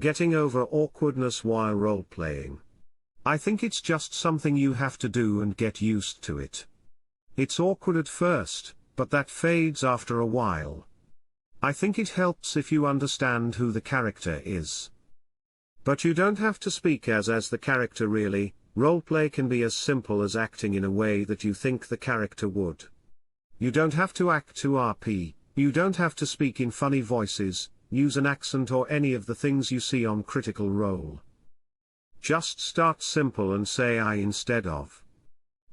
Getting over awkwardness while role-playing. I think it's just something you have to do and get used to it. It's awkward at first, but that fades after a while. I think it helps if you understand who the character is. But you don't have to speak as the character really. Roleplay can be as simple as acting in a way that you think the character would. You don't have to act to RP, you don't have to speak in funny voices, use an accent or any of the things you see on Critical Role. Just start simple and say I instead of.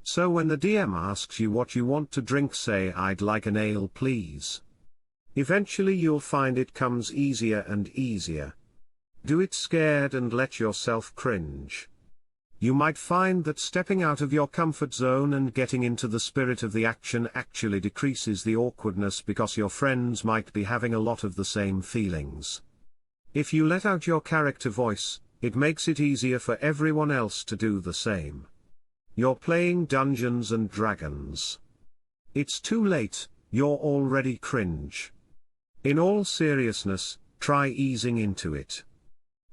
So when the DM asks you what you want to drink, say I'd like an ale please. Eventually you'll find it comes easier and easier. Do it scared and let yourself cringe. You might find that stepping out of your comfort zone and getting into the spirit of the action actually decreases the awkwardness because your friends might be having a lot of the same feelings. If you let out your character voice, it makes it easier for everyone else to do the same. You're playing Dungeons and Dragons. It's too late, you're already cringe. In all seriousness, try easing into it.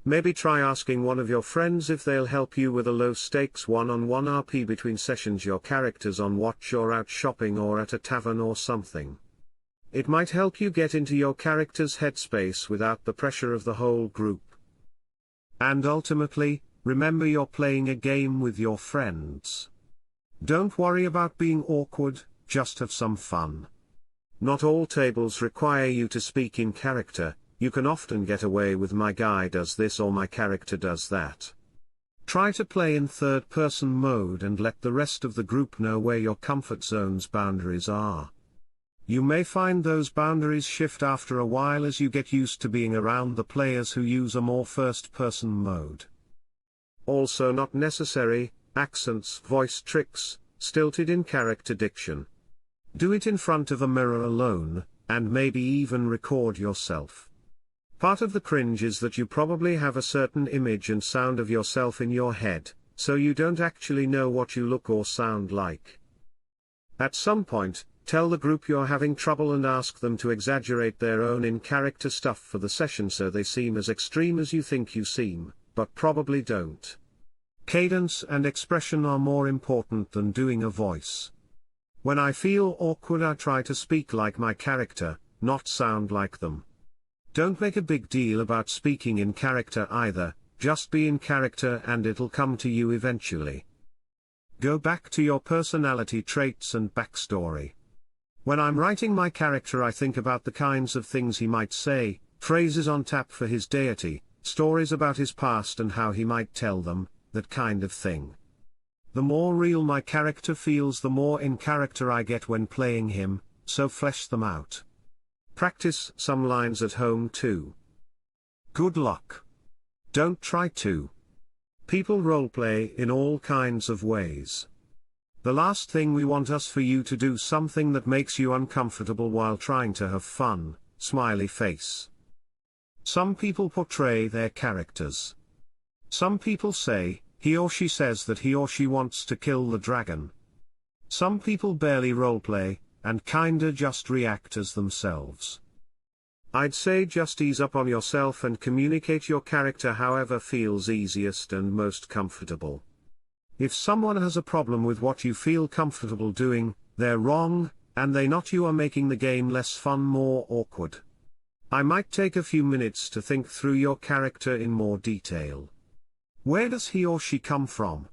Maybe try asking one of your friends if they'll help you with a low-stakes one-on-one RP between sessions. Your character's on watch or out shopping or at a tavern or something. It might help you get into your character's headspace without the pressure of the whole group. And ultimately, remember you're playing a game with your friends. Don't worry about being awkward, just have some fun. Not all tables require you to speak in character. You can often get away with my guy does this or my character does that. Try to play in third-person mode and let the rest of the group know where your comfort zone's boundaries are. You may find those boundaries shift after a while as you get used to being around the players who use a more first-person mode. Also not necessary, accents, voice tricks, stilted in-character diction. Do it in front of a mirror alone, and maybe even record yourself. Part of the cringe is that you probably have a certain image and sound of yourself in your head, so you don't actually know what you look or sound like. At some point, tell the group you're having trouble and ask them to exaggerate their own in-character stuff for the session so they seem as extreme as you think you seem, but probably don't. Cadence and expression are more important than doing a voice. When I feel awkward, I try to speak like my character, not sound like them. Don't make a big deal about speaking in character either, just be in character and it'll come to you eventually. Go back to your personality traits and backstory. When I'm writing my character, I think about the kinds of things he might say, phrases on tap for his deity, stories about his past and how he might tell them, that kind of thing. The more real my character feels, the more in character I get when playing him, so flesh them out. Practice some lines at home too. Good luck. Don't try to. People roleplay in all kinds of ways. The last thing we want is for you to do something that makes you uncomfortable while trying to have fun, smiley face. Some people portray their characters. Some people say, he or she says that he or she wants to kill the dragon. Some people barely roleplay, and kinda just react as themselves. I'd say just ease up on yourself and communicate your character however feels easiest and most comfortable. If someone has a problem with what you feel comfortable doing, they're wrong, and you are making the game less fun, more awkward. I might take a few minutes to think through your character in more detail. Where does he or she come from?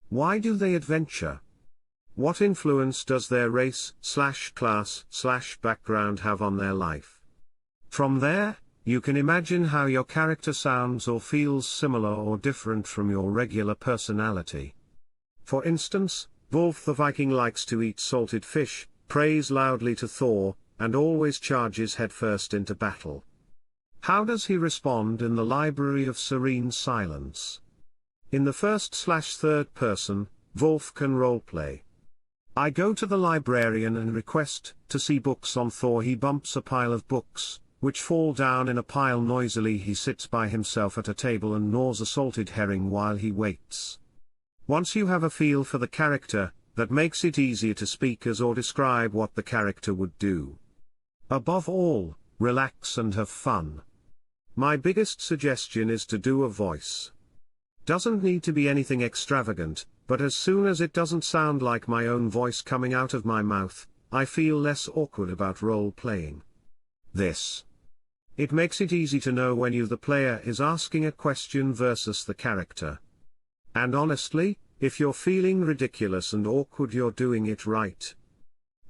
Why do they adventure? What influence does their race/class/background have on their life? From there, you can imagine how your character sounds or feels similar or different from your regular personality. For instance, Wolf the Viking likes to eat salted fish, prays loudly to Thor, and always charges headfirst into battle. How does he respond in the Library of Serene Silence? In the first/third person, Wolf can roleplay. I go to the librarian and request to see books on Thor. He bumps a pile of books, which fall down in a pile noisily. He sits by himself at a table and gnaws a salted herring while he waits. Once you have a feel for the character, that makes it easier to speak as or describe what the character would do. Above all, relax and have fun. My biggest suggestion is to do a voice. Doesn't need to be anything extravagant, but as soon as it doesn't sound like my own voice coming out of my mouth, I feel less awkward about role-playing. It makes it easy to know when you the player is asking a question versus the character. And honestly, if you're feeling ridiculous and awkward, you're doing it right.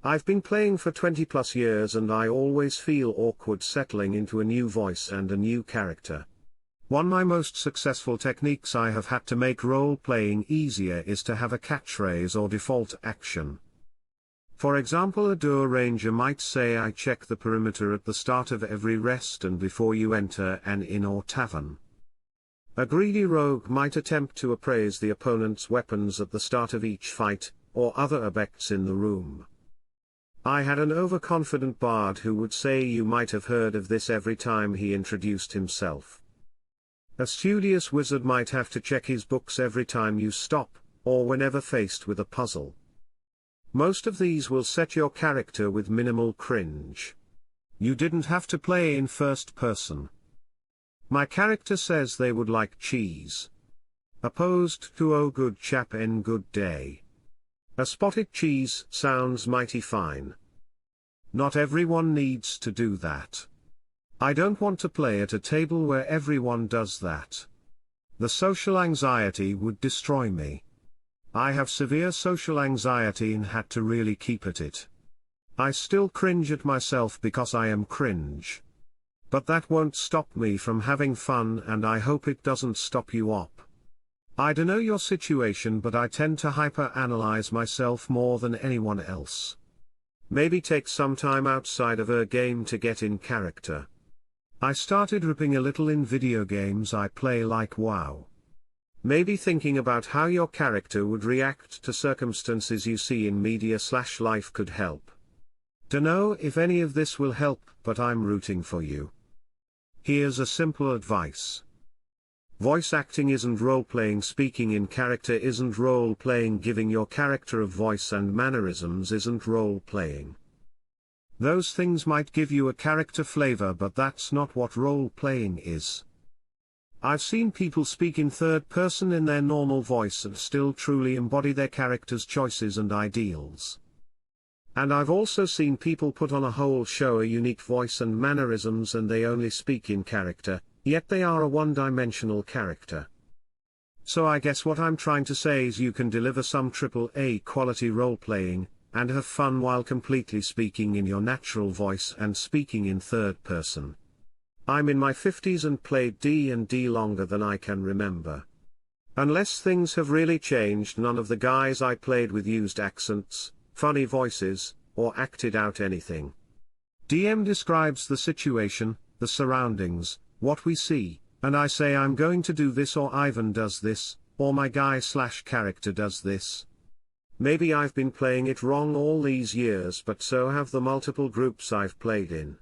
I've been playing for 20 plus years and I always feel awkward settling into a new voice and a new character. One of my most successful techniques I have had to make role-playing easier is to have a catchphrase or default action. For example, a door ranger might say, "I check the perimeter at the start of every rest and before you enter an inn or tavern." A greedy rogue might attempt to appraise the opponent's weapons at the start of each fight, or other objects in the room. I had an overconfident bard who would say, "You might have heard of this," every time he introduced himself. A studious wizard might have to check his books every time you stop, or whenever faced with a puzzle. Most of these will set your character with minimal cringe. You didn't have to play in first person. My character says they would like cheese. Opposed to "Oh good chap en good day." A spotted cheese sounds mighty fine. Not everyone needs to do that. I don't want to play at a table where everyone does that. The social anxiety would destroy me. I have severe social anxiety and had to really keep at it. I still cringe at myself because I am cringe. But that won't stop me from having fun, and I hope it doesn't stop you op. I don't know your situation, but I tend to hyper-analyze myself more than anyone else. Maybe take some time outside of a game to get in character. I started ripping a little in video games I play, like WoW. Maybe thinking about how your character would react to circumstances you see in media/life could help. Dunno if any of this will help, but I'm rooting for you. Here's a simple advice. Voice acting isn't role-playing. Speaking in character isn't role-playing. Giving your character a voice and mannerisms isn't role-playing. Those things might give you a character flavor, but that's not what role-playing is. I've seen people speak in third person in their normal voice and still truly embody their character's choices and ideals. And I've also seen people put on a whole show a unique voice and mannerisms and they only speak in character, yet they are a one-dimensional character. So I guess what I'm trying to say is you can deliver some AAA quality role-playing, and have fun while completely speaking in your natural voice and speaking in third person. I'm in my 50s and played D&D longer than I can remember. Unless things have really changed, none of the guys I played with used accents, funny voices, or acted out anything. DM describes the situation, the surroundings, what we see, and I say I'm going to do this, or Ivan does this, or my guy/character does this. Maybe I've been playing it wrong all these years, but so have the multiple groups I've played in.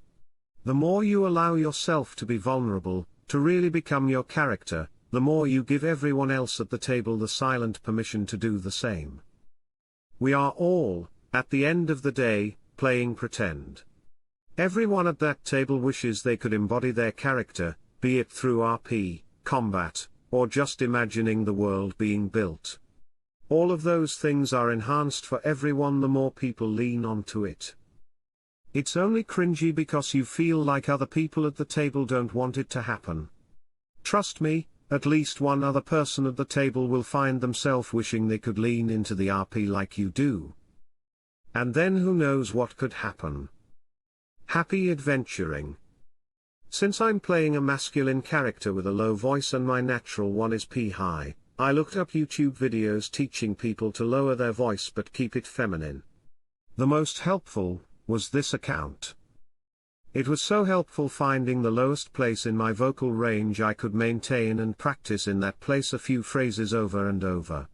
The more you allow yourself to be vulnerable, to really become your character, the more you give everyone else at the table the silent permission to do the same. We are all, at the end of the day, playing pretend. Everyone at that table wishes they could embody their character, be it through RP, combat, or just imagining the world being built. All of those things are enhanced for everyone the more people lean onto it. It's only cringy because you feel like other people at the table don't want it to happen. Trust me, at least one other person at the table will find themselves wishing they could lean into the RP like you do. And then who knows what could happen. Happy adventuring. Since I'm playing a masculine character with a low voice and my natural one is P-high, I looked up YouTube videos teaching people to lower their voice but keep it feminine. The most helpful was this account. It was so helpful finding the lowest place in my vocal range I could maintain and practice in that place a few phrases over and over.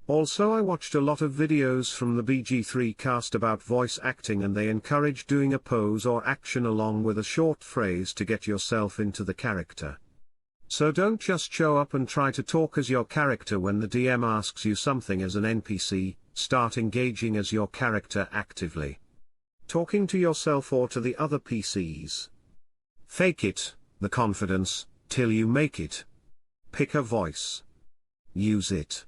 Also, I watched a lot of videos from the BG3 cast about voice acting, and they encourage doing a pose or action along with a short phrase to get yourself into the character. So don't just show up and try to talk as your character when the DM asks you something as an NPC, start engaging as your character actively. Talking to yourself or to the other PCs. Fake it, the confidence, till you make it. Pick a voice. Use it.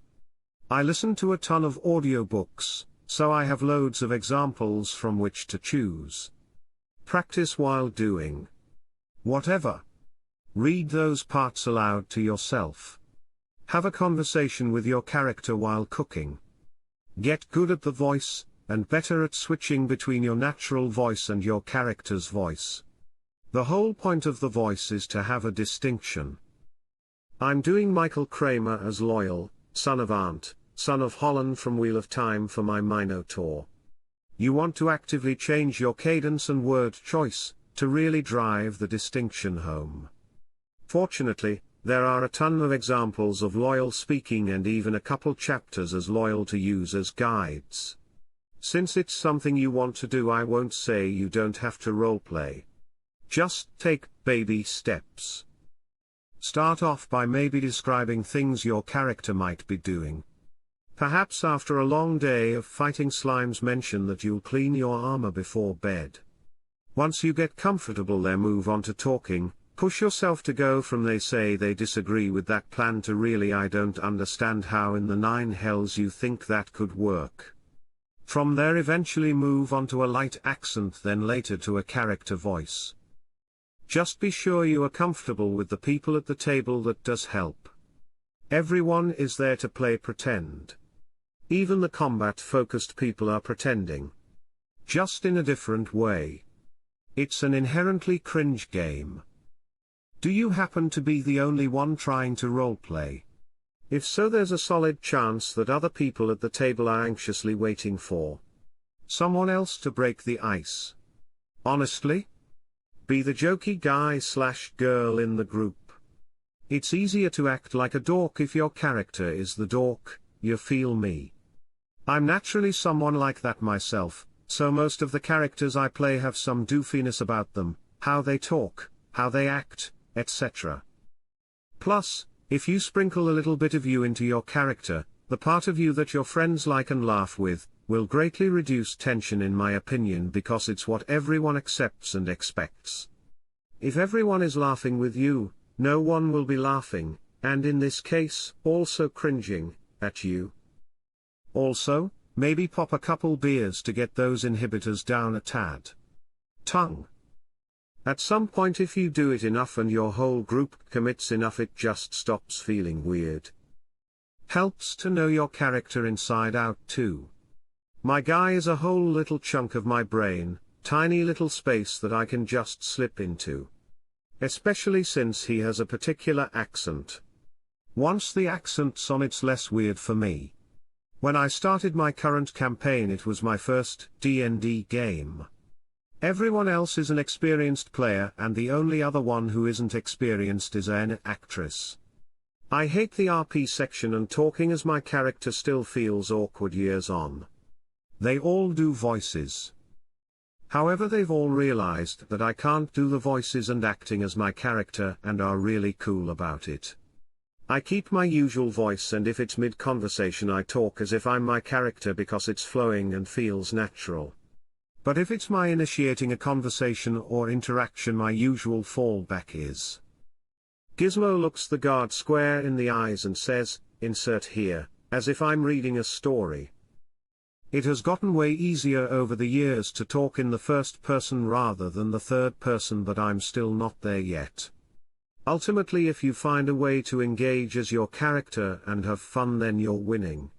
I listen to a ton of audiobooks, so I have loads of examples from which to choose. Practice while doing whatever. Read those parts aloud to yourself. Have a conversation with your character while cooking. Get good at the voice, and better at switching between your natural voice and your character's voice. The whole point of the voice is to have a distinction. I'm doing Michael Kramer as Loyal, son of Aunt, son of Holland from Wheel of Time for my Minotaur. You want to actively change your cadence and word choice, to really drive the distinction home. Fortunately, there are a ton of examples of Loyal speaking and even a couple chapters as Loyal to use as guides. Since it's something you want to do, I won't say you don't have to roleplay. Just take baby steps. Start off by maybe describing things your character might be doing. Perhaps after a long day of fighting slimes, mention that you'll clean your armor before bed. Once you get comfortable there, move on to talking. Push yourself to go from they say they disagree with that plan to really I don't understand how in the nine hells you think that could work. From there eventually move on to a light accent, then later to a character voice. Just be sure you are comfortable with the people at the table, that does help. Everyone is there to play pretend. Even the combat-focused people are pretending. Just in a different way. It's an inherently cringe game. Do you happen to be the only one trying to roleplay? If so, there's a solid chance that other people at the table are anxiously waiting for someone else to break the ice. Honestly? Be the jokey guy/girl in the group. It's easier to act like a dork if your character is the dork, you feel me? I'm naturally someone like that myself, so most of the characters I play have some doofiness about them, how they talk, how they act, etc. Plus, if you sprinkle a little bit of you into your character, the part of you that your friends like and laugh with, will greatly reduce tension in my opinion, because it's what everyone accepts and expects. If everyone is laughing with you, no one will be laughing, and in this case, also cringing, at you. Also, maybe pop a couple beers to get those inhibitors down a tad. Tongue. At some point, if you do it enough and your whole group commits enough, it just stops feeling weird. Helps to know your character inside out too. My guy is a whole little chunk of my brain, tiny little space that I can just slip into. Especially since he has a particular accent. Once the accent's on, it's less weird for me. When I started my current campaign, it was my first D&D game. Everyone else is an experienced player, and the only other one who isn't experienced is an actress. I hate the RP section, and talking as my character still feels awkward years on. They all do voices. However, they've all realized that I can't do the voices and acting as my character, and are really cool about it. I keep my usual voice, and if it's mid-conversation I talk as if I'm my character because it's flowing and feels natural. But if it's my initiating a conversation or interaction, my usual fallback is. Gizmo looks the guard square in the eyes and says, "Insert here," as if I'm reading a story. It has gotten way easier over the years to talk in the first person rather than the third person, but I'm still not there yet. Ultimately, if you find a way to engage as your character and have fun, then you're winning.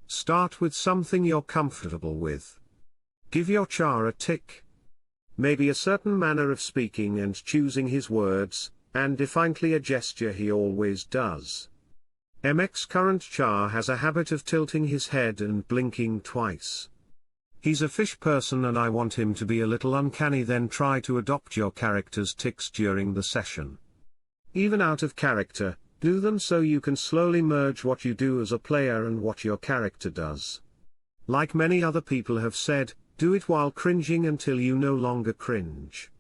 Start with something you're comfortable with. Give your char a tick. Maybe a certain manner of speaking and choosing his words, and defiantly a gesture he always does. MX current char has a habit of tilting his head and blinking twice. He's a fish person, and I want him to be a little uncanny, then try to adopt your character's tics during the session. Even out of character, do them so you can slowly merge what you do as a player and what your character does. Like many other people have said, do it while cringing until you no longer cringe.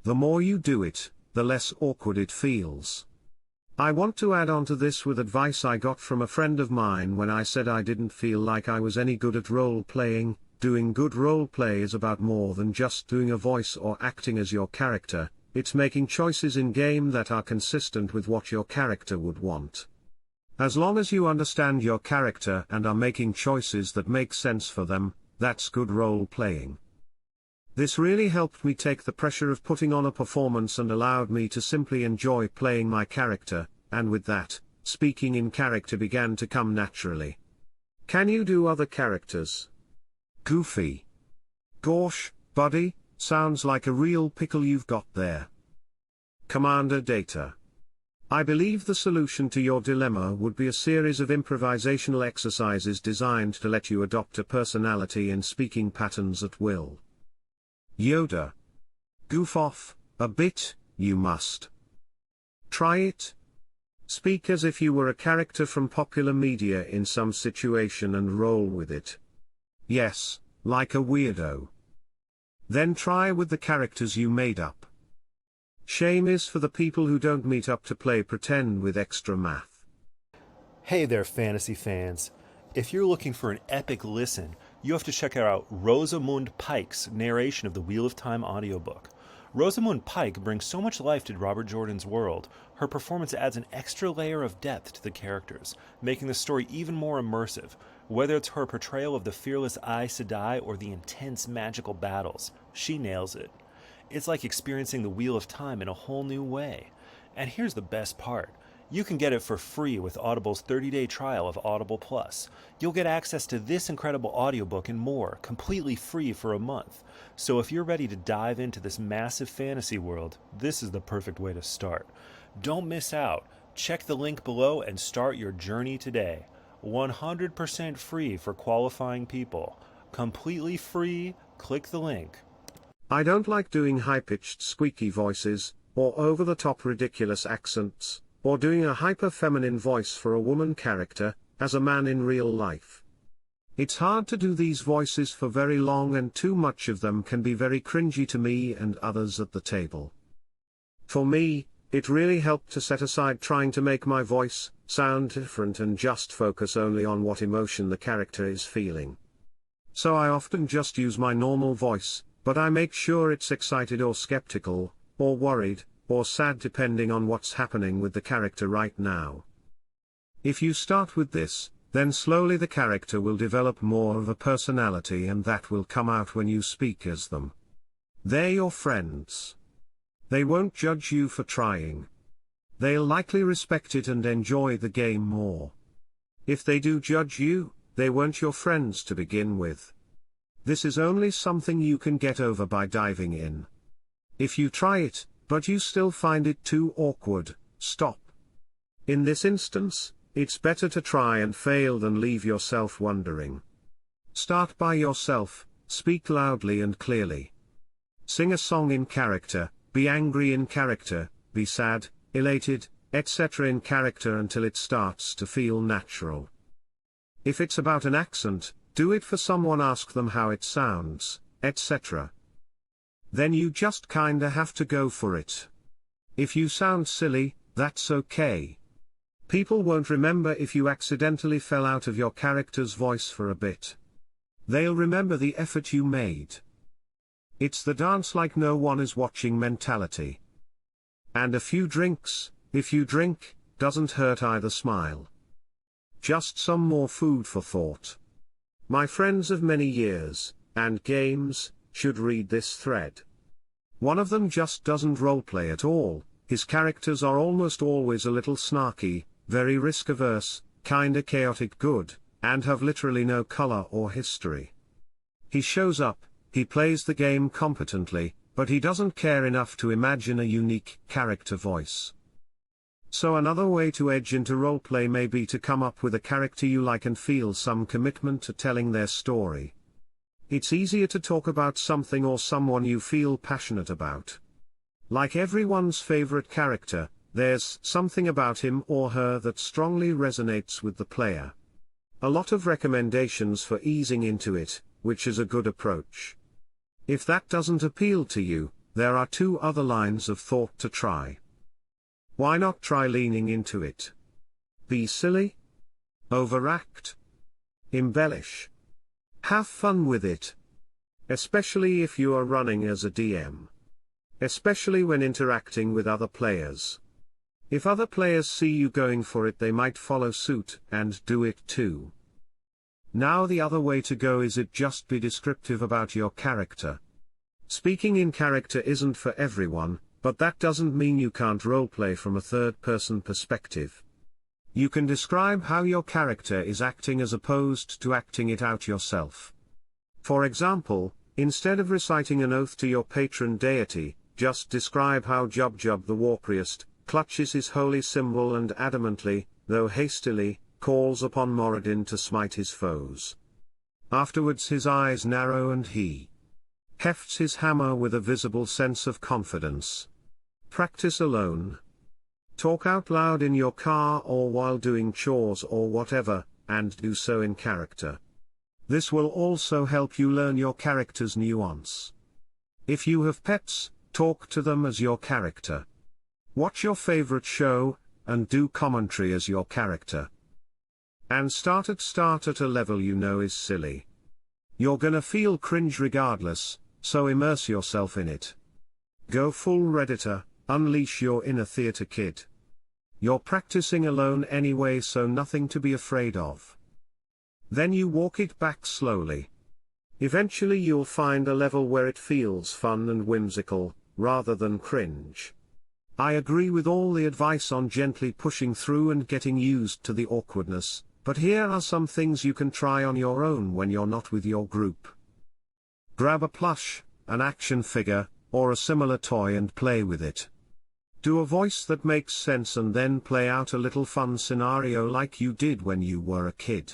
The more you do it, the less awkward it feels. I want to add on to this with advice I got from a friend of mine when I said I didn't feel like I was any good at role-playing. Doing good role-play is about more than just doing a voice or acting as your character. it's making choices in game that are consistent with what your character would want. As long as you understand your character and are making choices that make sense for them, that's good role-playing. This really helped me take the pressure of putting on a performance and allowed me to simply enjoy playing my character, and with that, speaking in character began to come naturally. Can you do other characters? Goofy. Gosh, buddy, sounds like a real pickle you've got there. Commander Data. I believe the solution to your dilemma would be a series of improvisational exercises designed to let you adopt a personality and speaking patterns at will. Yoda. Goof off, a bit, you must. Try it. Speak as if you were a character from popular media in some situation and roll with it. Yes, like a weirdo. Then try with the characters you made up. Shame is for the people who don't meet up to play pretend with extra math. Hey there, fantasy fans. If you're looking for an epic listen, you have to check out Rosamund Pike's narration of the Wheel of Time audiobook. Rosamund Pike brings so much life to Robert Jordan's world. Her performance adds an extra layer of depth to the characters, making the story even more immersive. Whether it's her portrayal of the fearless Aes Sedai or the intense magical battles, she nails it. It's like experiencing the Wheel of Time in a whole new way. And here's the best part. You can get it for free with Audible's 30-day trial of Audible Plus. You'll get access to this incredible audiobook and more, completely free for a month. So if you're ready to dive into this massive fantasy world, this is the perfect way to start. Don't miss out. Check the link below and start your journey today. 100% free for qualifying people. Completely free. Click the link. I don't like doing high-pitched squeaky voices, or over-the-top ridiculous accents, or doing a hyper-feminine voice for a woman character, as a man in real life. It's hard to do these voices for very long and too much of them can be very cringy to me and others at the table. For me, it really helped to set aside trying to make my voice sound different and just focus only on what emotion the character is feeling. So I often just use my normal voice, but I make sure it's excited or skeptical, or worried, or sad depending on what's happening with the character right now. If you start with this, then slowly the character will develop more of a personality and that will come out when you speak as them. They're your friends. They won't judge you for trying. They'll likely respect it and enjoy the game more. If they do judge you, they weren't your friends to begin with. This is only something you can get over by diving in. If you try it, but you still find it too awkward, stop. In this instance, it's better to try and fail than leave yourself wondering. Start by yourself, speak loudly and clearly. Sing a song in character, be angry in character, be sad, elated, etc. in character until it starts to feel natural. If it's about an accent, do it for someone, ask them how it sounds, etc. Then you just kinda have to go for it. If you sound silly, that's okay. People won't remember if you accidentally fell out of your character's voice for a bit. They'll remember the effort you made. It's the dance like no one is watching mentality. And a few drinks, if you drink, doesn't hurt either. Smile. Just some more food for thought. My friends of many years, and games, should read this thread. One of them just doesn't roleplay at all, his characters are almost always a little snarky, very risk-averse, kinda chaotic good, and have literally no color or history. He shows up, he plays the game competently, but he doesn't care enough to imagine a unique character voice. So another way to edge into roleplay may be to come up with a character you like and feel some commitment to telling their story. It's easier to talk about something or someone you feel passionate about. Like everyone's favorite character, there's something about him or her that strongly resonates with the player. A lot of recommendations for easing into it, which is a good approach. If that doesn't appeal to you, there are two other lines of thought to try. Why not try leaning into it? Be silly. Overact. Embellish. Have fun with it. Especially if you are running as a DM. especially when interacting with other players. If other players see you going for it, they might follow suit and do it too. Now the other way to go is just be descriptive about your character. Speaking in character isn't for everyone, but that doesn't mean you can't roleplay from a third-person perspective. You can describe how your character is acting as opposed to acting it out yourself. For example, instead of reciting an oath to your patron deity, just describe how Jub the war priest clutches his holy symbol and adamantly, though hastily, calls upon Moradin to smite his foes. Afterwards his eyes narrow and he hefts his hammer with a visible sense of confidence. Practice alone. Talk out loud in your car or while doing chores or whatever, and do so in character. This will also help you learn your character's nuance. If you have pets, talk to them as your character. Watch your favorite show, and do commentary as your character. And start at a level you know is silly. You're gonna feel cringe regardless, so immerse yourself in it. Go full Redditor, unleash your inner theater kid. You're practicing alone anyway, so nothing to be afraid of. Then you walk it back slowly. Eventually you'll find a level where it feels fun and whimsical, rather than cringe. I agree with all the advice on gently pushing through and getting used to the awkwardness, but here are some things you can try on your own when you're not with your group. Grab a plush, an action figure, or a similar toy and play with it. Do a voice that makes sense and then play out a little fun scenario like you did when you were a kid.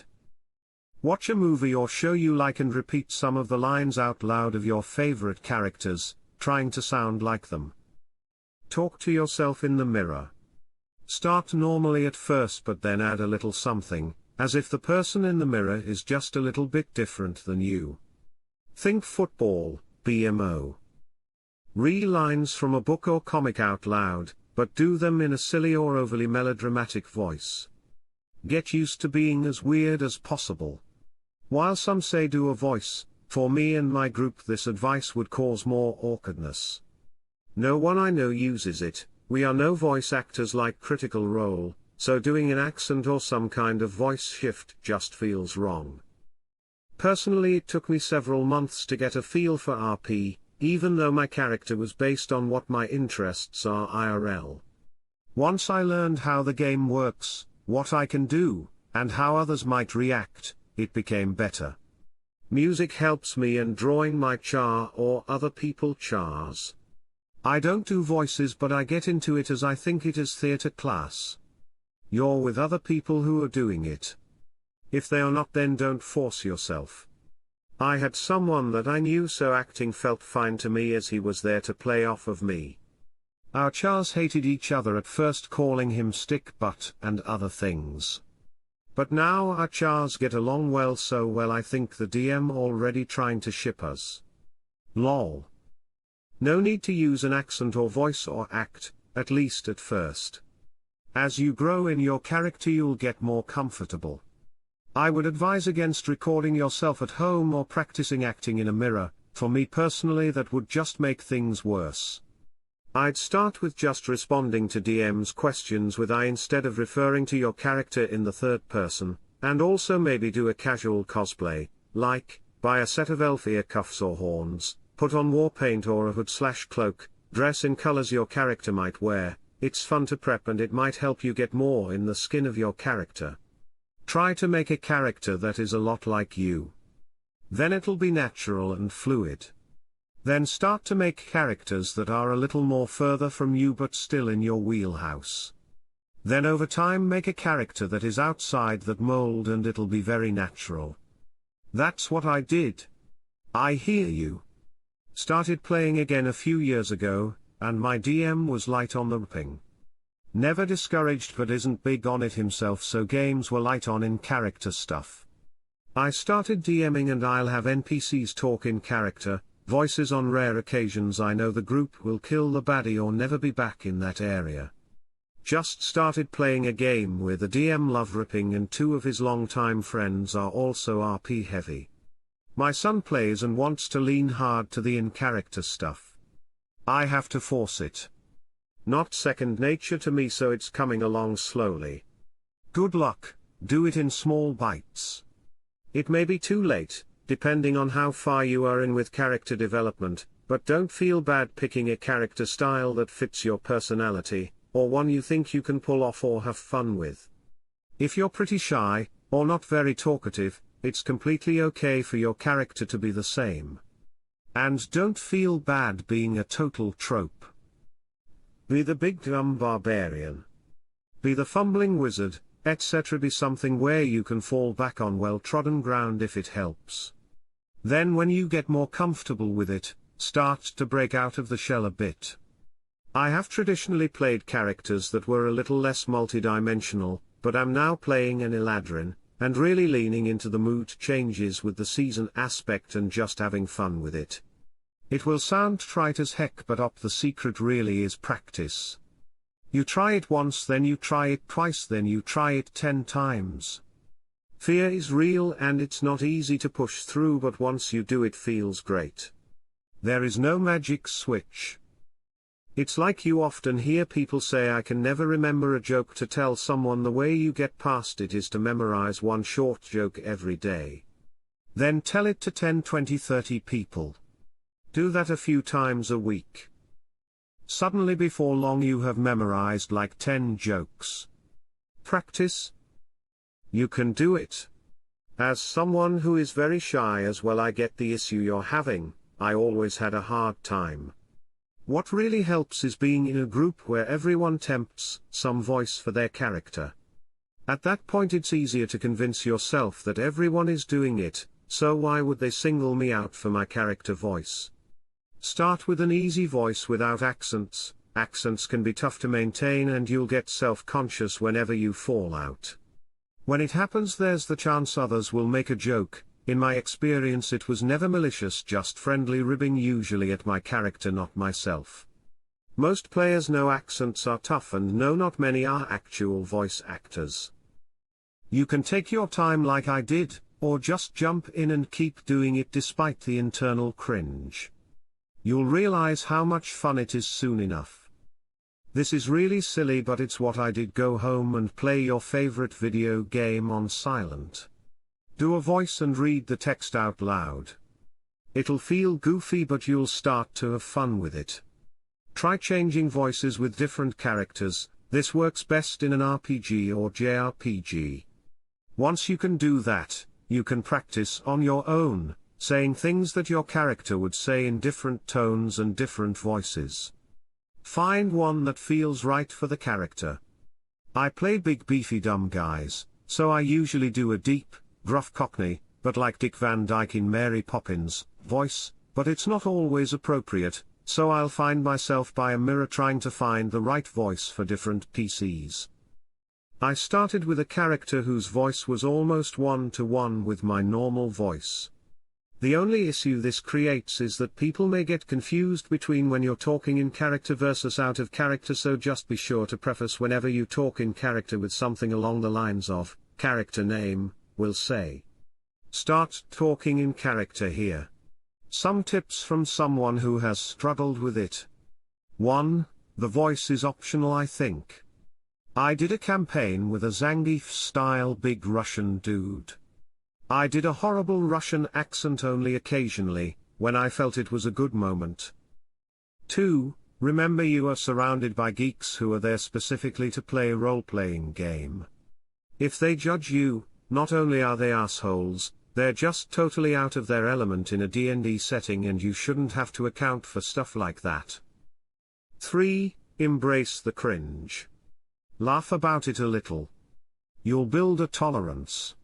Watch a movie or show you like and repeat some of the lines out loud of your favorite characters, trying to sound like them. Talk to yourself in the mirror. Start normally at first but then add a little something, as if the person in the mirror is just a little bit different than you. Think football, BMO. Read lines from a book or comic out loud, but do them in a silly or overly melodramatic voice. Get used to being as weird as possible. While some say do a voice, for me and my group this advice would cause more awkwardness. No one I know uses it. We are no voice actors like Critical Role, so doing an accent or some kind of voice shift just feels wrong. Personally, it took me several months to get a feel for RP, even though my character was based on what my interests are IRL. Once I learned how the game works, what I can do, and how others might react, it became better. Music helps me and drawing my char or other people chars. I don't do voices but I get into it as I think it is theater class. You're with other people who are doing it. If they are not, then don't force yourself. I had someone that I knew, so acting felt fine to me as he was there to play off of me. Our chars hated each other at first, calling him stick butt and other things. But now our chars get along well, so well I think the DM already trying to ship us. Lol. No need to use an accent or voice or act, at least at first. As you grow in your character you'll get more comfortable. I would advise against recording yourself at home or practicing acting in a mirror. For me personally that would just make things worse. I'd start with just responding to DM's questions with I instead of referring to your character in the third person, and also maybe do a casual cosplay, like, buy a set of elf ear cuffs or horns, put on war paint or a hood/cloak, dress in colors your character might wear. It's fun to prep and it might help you get more in the skin of your character. Try to make a character that is a lot like you. Then it'll be natural and fluid. Then start to make characters that are a little more further from you but still in your wheelhouse. Then over time make a character that is outside that mold and it'll be very natural. That's what I did. I hear you. Started playing again a few years ago, and my DM was light on the ripping. Never discouraged but isn't big on it himself, so games were light on in character stuff. I started DMing and I'll have NPCs talk in character, voices on rare occasions I know the group will kill the baddie or never be back in that area. Just started playing a game where the DM love ripping and two of his longtime friends are also RP heavy. My son plays and wants to lean hard to the in-character stuff. I have to force it. Not second nature to me, so it's coming along slowly. Good luck, do it in small bites. It may be too late, depending on how far you are in with character development, but don't feel bad picking a character style that fits your personality, or one you think you can pull off or have fun with. If you're pretty shy, or not very talkative, it's completely okay for your character to be the same. And don't feel bad being a total trope. Be the big dumb barbarian. Be the fumbling wizard, etc. Be something where you can fall back on well-trodden ground if it helps. Then when you get more comfortable with it, start to break out of the shell a bit. I have traditionally played characters that were a little less multidimensional, but I'm now playing an Eladrin, and really leaning into the mood changes with the season aspect and just having fun with it. It will sound trite as heck, but the secret really is practice. You try it once, then you try it twice, then you try it 10 times. Fear is real and it's not easy to push through, but once you do it feels great. There is no magic switch. It's like you often hear people say, I can never remember a joke to tell someone. The way you get past it is to memorize one short joke every day. Then tell it to 10, 20, 30 people. Do that a few times a week. Suddenly before long you have memorized like 10 jokes. Practice. You can do it. As someone who is very shy as well, I get the issue you're having. I always had a hard time. What really helps is being in a group where everyone tempts some voice for their character. At that point it's easier to convince yourself that everyone is doing it, so why would they single me out for my character voice? Start with an easy voice without accents. Accents can be tough to maintain and you'll get self-conscious whenever you fall out. When it happens, there's the chance others will make a joke. In my experience it was never malicious, just friendly ribbing, usually at my character, not myself. Most players know accents are tough and no, not many are actual voice actors. You can take your time like I did, or just jump in and keep doing it despite the internal cringe. You'll realize how much fun it is soon enough. This is really silly, but it's what I did. Go home and play your favorite video game on silent. Do a voice and read the text out loud. It'll feel goofy, but you'll start to have fun with it. Try changing voices with different characters. This works best in an RPG or JRPG. Once you can do that, you can practice on your own, saying things that your character would say in different tones and different voices. Find one that feels right for the character. I play big beefy dumb guys, so I usually do a deep, gruff Cockney, but like Dick Van Dyke in Mary Poppins, voice, but it's not always appropriate, so I'll find myself by a mirror trying to find the right voice for different PCs. I started with a character whose voice was almost one-to-one with my normal voice. The only issue this creates is that people may get confused between when you're talking in character versus out of character, so just be sure to preface whenever you talk in character with something along the lines of, character name, will say. Start talking in character here. Some tips from someone who has struggled with it. 1. The voice is optional, I think. I did a campaign with a Zangief-style big Russian dude. I did a horrible Russian accent only occasionally, when I felt it was a good moment. 2. Remember, you are surrounded by geeks who are there specifically to play a role-playing game. If they judge you, not only are they assholes, they're just totally out of their element in a D&D setting, and you shouldn't have to account for stuff like that. 3. Embrace the cringe. Laugh about it a little. You'll build a tolerance.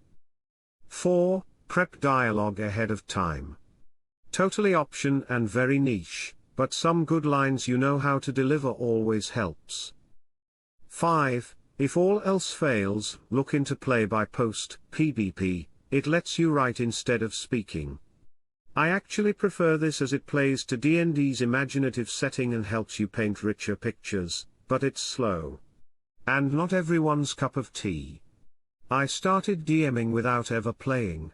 4. Prep dialogue ahead of time. Totally option and very niche, but some good lines you know how to deliver always helps. 5. If all else fails, look into play-by-post, PBP, it lets you write instead of speaking. I actually prefer this as it plays to D&D's imaginative setting and helps you paint richer pictures, but it's slow. And not everyone's cup of tea. I started DMing without ever playing.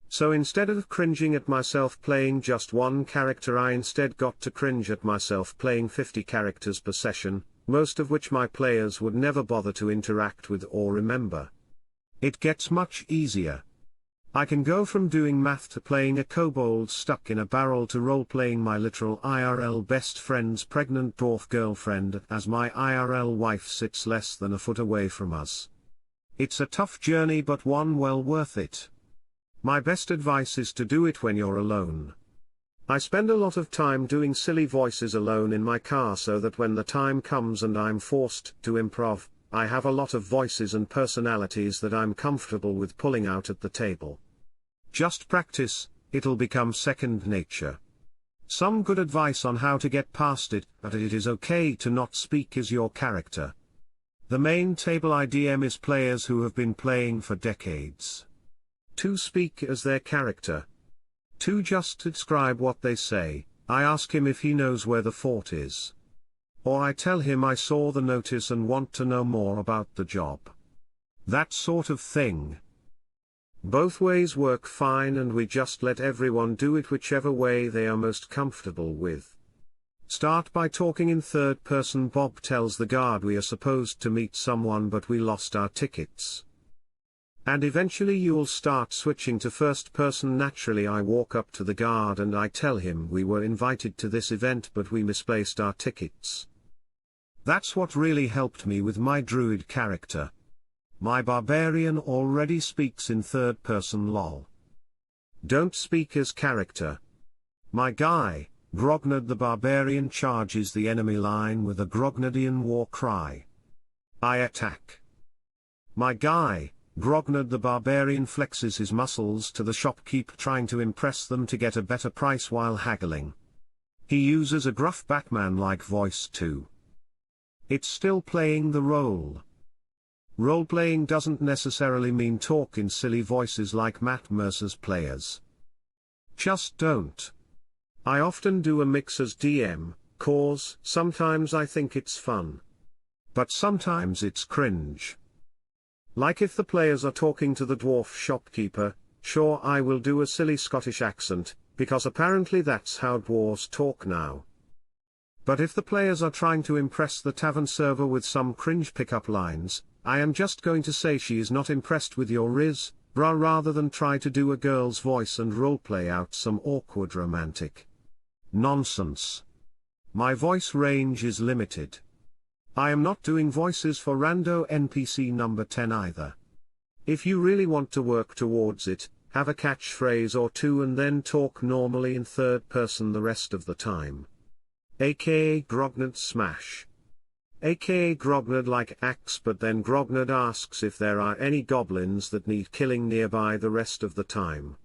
So instead of cringing at myself playing just one character, I instead got to cringe at myself playing 50 characters per session, most of which my players would never bother to interact with or remember. It gets much easier. I can go from doing math to playing a kobold stuck in a barrel to role-playing my literal IRL best friend's pregnant dwarf girlfriend as my IRL wife sits less than a foot away from us. It's a tough journey but one well worth it. My best advice is to do it when you're alone. I spend a lot of time doing silly voices alone in my car so that when the time comes and I'm forced to improv, I have a lot of voices and personalities that I'm comfortable with pulling out at the table. Just practice, it'll become second nature. Some good advice on how to get past it: but it is okay to not speak as your character. The main table IDM is players who have been playing for decades. 2. Speak as their character. 2. Just describe what they say. I ask him if he knows where the fort is. Or I tell him I saw the notice and want to know more about the job. That sort of thing. Both ways work fine and we just let everyone do it whichever way they are most comfortable with. Start by talking in third person. Bob tells the guard we are supposed to meet someone but we lost our tickets. And eventually you'll start switching to first person naturally. I walk up to the guard and I tell him we were invited to this event but we misplaced our tickets. That's what really helped me with my druid character. My barbarian already speaks in third person. Lol. Don't speak as character. My guy, Grognard the barbarian, charges the enemy line with a Grognardian war cry. I attack. My guy, Grognard the barbarian, flexes his muscles to the shopkeep trying to impress them to get a better price while haggling. He uses a gruff Batman-like voice too. It's still playing the role. Role-playing doesn't necessarily mean talk in silly voices like Matt Mercer's players. Just don't. I often do a mix as DM, cause sometimes I think it's fun. But sometimes it's cringe. Like if the players are talking to the dwarf shopkeeper, sure I will do a silly Scottish accent, because apparently that's how dwarves talk now. But if the players are trying to impress the tavern server with some cringe pickup lines, I am just going to say she is not impressed with your riz, brah, rather than try to do a girl's voice and roleplay out some awkward romantic nonsense. My voice range is limited. I am not doing voices for rando NPC number 10 either. If you really want to work towards it, have a catchphrase or two and then talk normally in third person the rest of the time. AKA Grognard smash. AKA Grognard like axe, but then Grognard asks if there are any goblins that need killing nearby the rest of the time.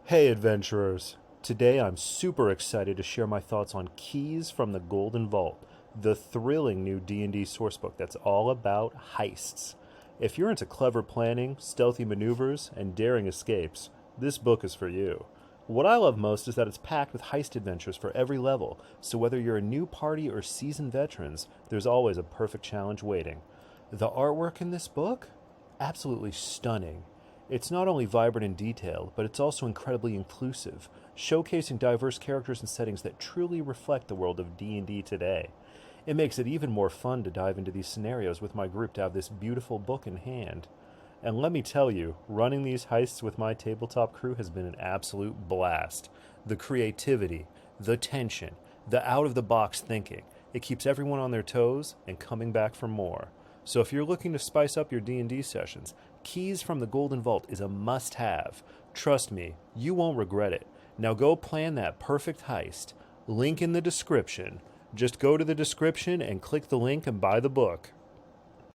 Hey adventurers! Today I'm super excited to share my thoughts on Keys from the Golden Vault, the thrilling new D&D sourcebook that's all about heists. If you're into clever planning, stealthy maneuvers, and daring escapes, this book is for you. What I love most is that it's packed with heist adventures for every level, so whether you're a new party or seasoned veterans, there's always a perfect challenge waiting. The artwork in this book? Absolutely stunning. It's not only vibrant in detail, but it's also incredibly inclusive, showcasing diverse characters and settings that truly reflect the world of D&D today. It makes it even more fun to dive into these scenarios with my group to have this beautiful book in hand. And let me tell you, running these heists with my tabletop crew has been an absolute blast. The creativity, the tension, the out-of-the-box thinking, it keeps everyone on their toes and coming back for more. So if you're looking to spice up your D&D sessions, Keys from the Golden Vault is a must-have. Trust me, you won't regret it. Now go plan that perfect heist. Link in the description. Just go to the description and click the link and buy the book.